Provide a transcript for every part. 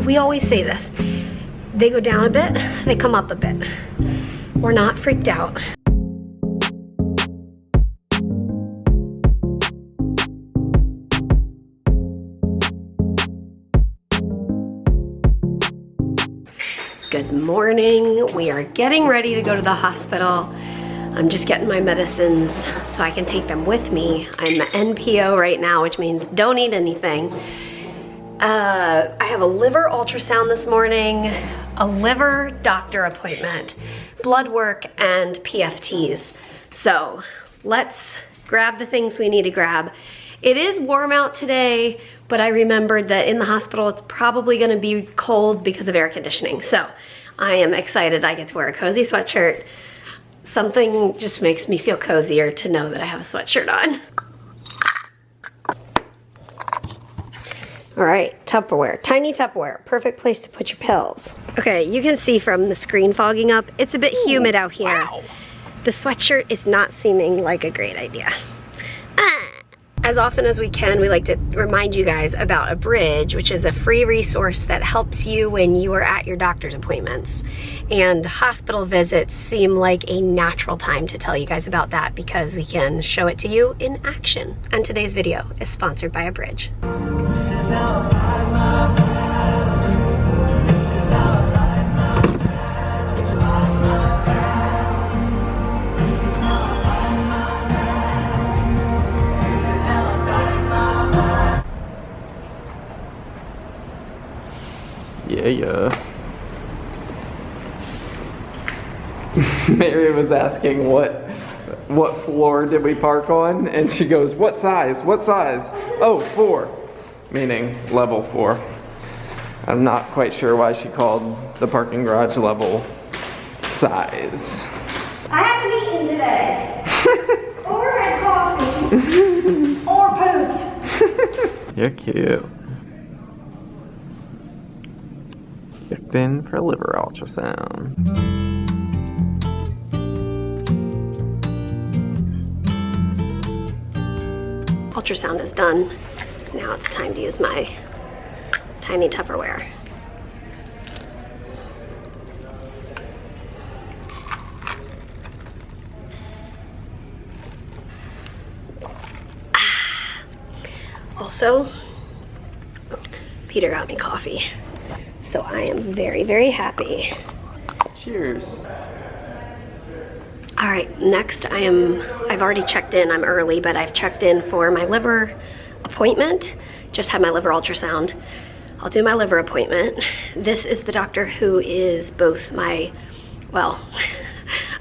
we always say this. They go down a bit, they come up a bit. We're not freaked out. Good morning. We are getting ready to go to the hospital. I'm just getting my medicines so I can take them with me. I'm NPO right now, which means don't eat anything. I have a liver ultrasound this morning, a liver doctor appointment, blood work, and PFTs. So let's grab the things we need to grab. It is warm out today, but I remembered that in the hospital it's probably gonna be cold because of air conditioning. So I am excited I get to wear a cozy sweatshirt. Something just makes me feel cozier to know that I have a sweatshirt on. All right, Tupperware, tiny Tupperware, perfect place to put your pills. Okay, you can see from the screen fogging up, it's a bit humid out here. Wow. The sweatshirt is not seeming like a great idea. As often as we can, we like to remind you guys about Abridge, which is a free resource that helps you when you are at your doctor's appointments. And hospital visits seem like a natural time to tell you guys about that because we can show it to you in action. And today's video is sponsored by Abridge. Yeah. Mary was asking what floor did we park on, and she goes, what size? What size? Oh, 4, meaning level 4. I'm not quite sure why she called the parking garage level size. I haven't eaten today. Or had coffee. Or pooped. You're cute. Checked in for liver ultrasound. Ultrasound is done. Now it's time to use my tiny Tupperware. Also, Peter got me coffee. So I am very, very happy. Cheers. All right, next I've already checked in. I'm early, but I've checked in for my liver appointment. Just had my liver ultrasound. I'll do my liver appointment. This is the doctor who is both my, well,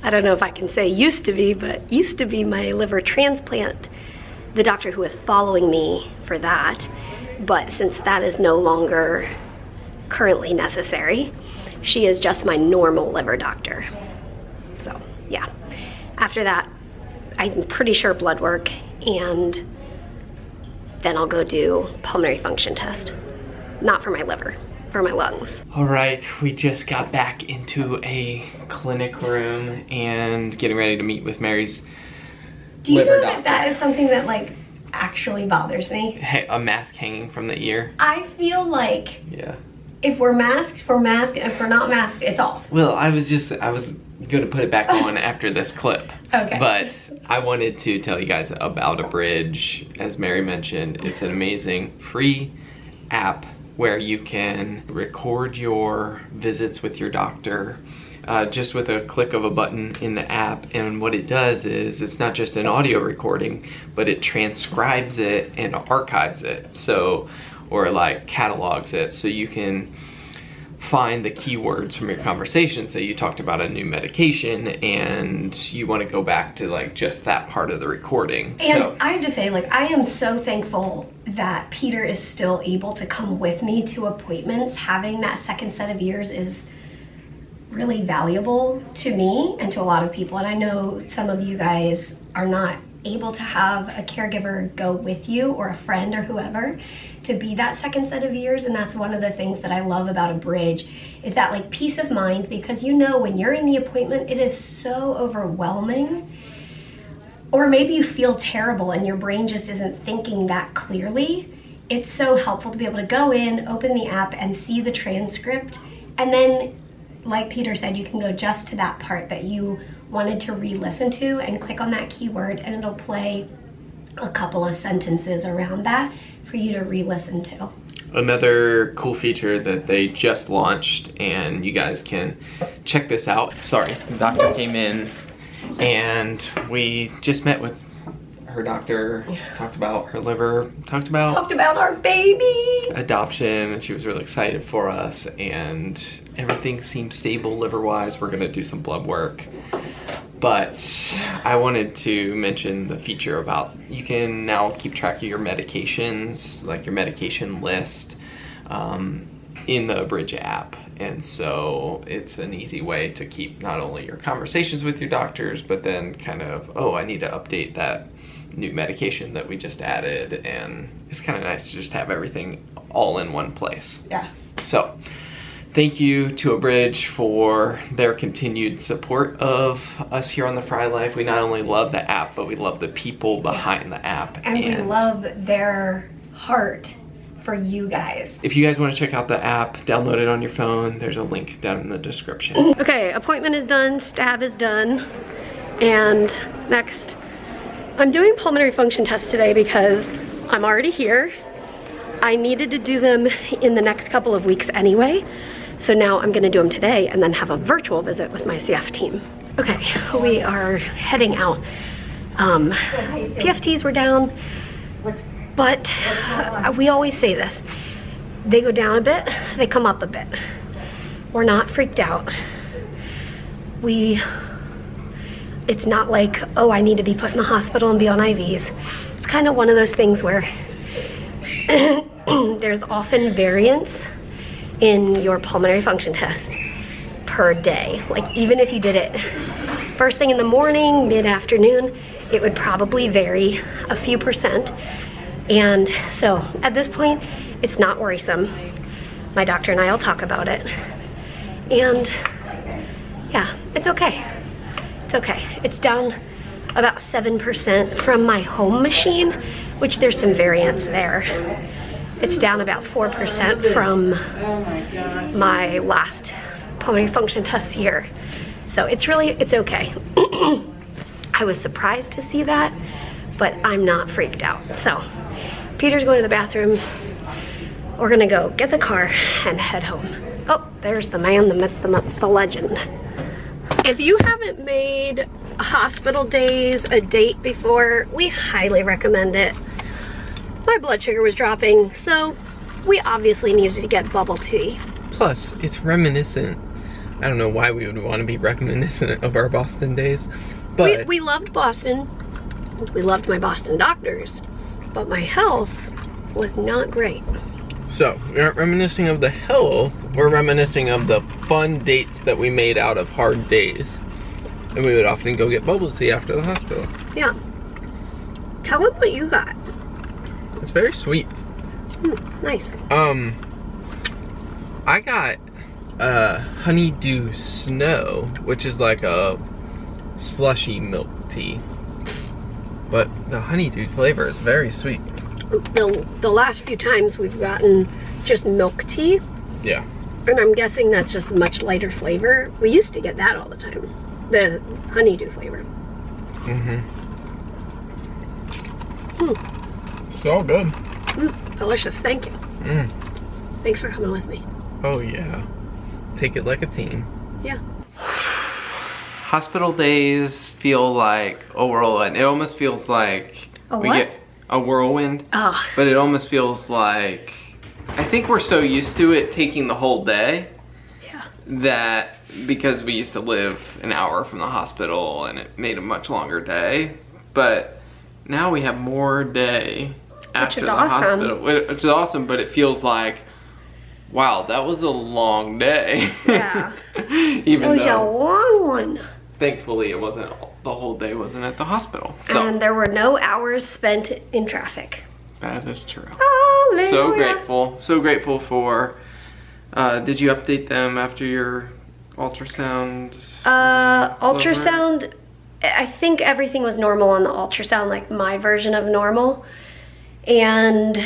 I don't know if I can say used to be, but used to be my liver transplant. The doctor who is following me for that. But since that is no longer currently necessary, she is just my normal liver doctor. So yeah, after that I'm pretty sure blood work, and then I'll go do pulmonary function test. Not for my liver, for my lungs. All right, we just got back into a clinic room and getting ready to meet with Mary's Do you liver know doctor. that is something that like actually bothers me? Hey, a mask hanging from the ear. I feel like Yeah. if we're masked, we're masked, and if we're not masked, it's off. Well, I was gonna put it back on after this clip. Okay. But I wanted to tell you guys about Abridge. As Mary mentioned, it's an amazing free app where you can record your visits with your doctor just with a click of a button in the app. And what it does is it's not just an audio recording, but it transcribes it and archives it. So, or like catalogs it, so you can find the keywords from your conversation. So you talked about a new medication and you want to go back to like just that part of the recording. And so I have to say, like, I am so thankful that Peter is still able to come with me to appointments. Having that second set of ears is really valuable to me and to a lot of people. And I know some of you guys are not able to have a caregiver go with you, or a friend or whoever, to be that second set of ears. And that's one of the things that I love about Abridge, is that like peace of mind, because you know when you're in the appointment it is so overwhelming, or maybe you feel terrible and your brain just isn't thinking that clearly. it's so helpful to be able to go in, open the app, and see the transcript. And then, like Peter said, you can go just to that part that you wanted to re-listen to and click on that keyword, and it'll play a couple of sentences around that for you to re-listen to. Another cool feature that they just launched, and you guys can check this out. Sorry, the doctor came in and we just met with her doctor, talked about her liver, talked about our baby adoption, and she was really excited for us, and everything seems stable liver-wise. We're gonna do some blood work. But I wanted to mention the feature about you can now keep track of your medications, like your medication list, in the Abridge app. And so it's an easy way to keep not only your conversations with your doctors, but then kind of, oh, I need to update that new medication that we just added. And it's kind of nice to just have everything all in one place. Yeah. So thank you to Abridge for their continued support of us here on the Frey Life. We not only love the app, but we love the people behind the app. And we love their heart for you guys. If you guys want to check out the app, download it on your phone. There's a link down in the description. Okay, appointment is done, stab is done, and next, I'm doing pulmonary function tests today because I'm already here. I needed to do them in the next couple of weeks anyway, so now I'm gonna do them today and then have a virtual visit with my CF team. Okay, we are heading out. PFTs were down, but we always say this. They go down a bit, they come up a bit. We're not freaked out. It's not like, oh, I need to be put in the hospital and be on IVs. It's kind of one of those things where there's often variance in your pulmonary function test per day. Like even if you did it first thing in the morning, mid-afternoon, it would probably vary a few percent. And so at this point, it's not worrisome. My doctor and I will talk about it. And yeah, it's okay. It's okay. It's down about 7% from my home machine, which there's some variance there. It's down about 4% from my last pulmonary function test here. So it's okay. I was surprised to see that, but I'm not freaked out. So Peter's going to the bathroom. We're gonna go get the car and head home. Oh, there's the man, the myth, the legend. If you haven't made hospital days a date before, we highly recommend it. My blood sugar was dropping, so we obviously needed to get bubble tea. Plus, it's reminiscent. I don't know why we would want to be reminiscent of our Boston days, but we loved Boston. We loved my Boston doctors, but my health was not great. So, we aren't reminiscing of the health, we're reminiscing of the fun dates that we made out of hard days. And we would often go get bubble tea after the hospital. Yeah. Tell them what you got. It's very sweet. Nice. I got honeydew snow, which is like a slushy milk tea. But the honeydew flavor is very sweet. The last few times we've gotten just milk tea. Yeah. And I'm guessing that's just a much lighter flavor. We used to get that all the time. The honeydew flavor. It's all good. Delicious, thank you. Thanks for coming with me. Oh yeah. Take it like a team. Yeah. Hospital days feel like a whirlwind. It almost feels like we get a whirlwind. Oh. But it almost feels like, I think we're so used to it taking the whole day. Yeah. That because we used to live an hour from the hospital and it made a much longer day. But now we have more day after the hospital. Which is awesome, but it feels like, wow, that was a long day. Yeah. Even it was a long one. Thankfully, it wasn't, the whole day wasn't at the hospital. So, and there were no hours spent in traffic. That is true. Hallelujah. So grateful for, did you update them after your ultrasound? Ultrasound, I think everything was normal on the ultrasound, like my version of normal. And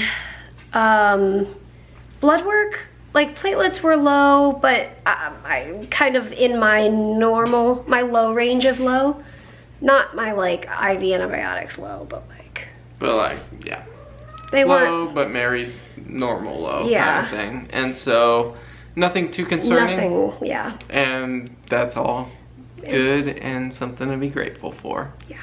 Blood work, like platelets were low, but I'm kind of in my normal, my low range of low. Not my like IV antibiotics low, but like. But like, yeah. They low, weren't. but Mary's normal low Yeah. kind of thing. And so, nothing too concerning. Nothing, yeah. And that's all good and something to be grateful for. Yeah.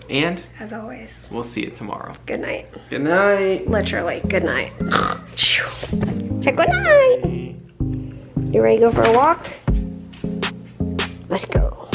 And As always. we'll see you tomorrow. Good night. Good night. Literally, good night. Say good night. You ready to go for a walk? Let's go.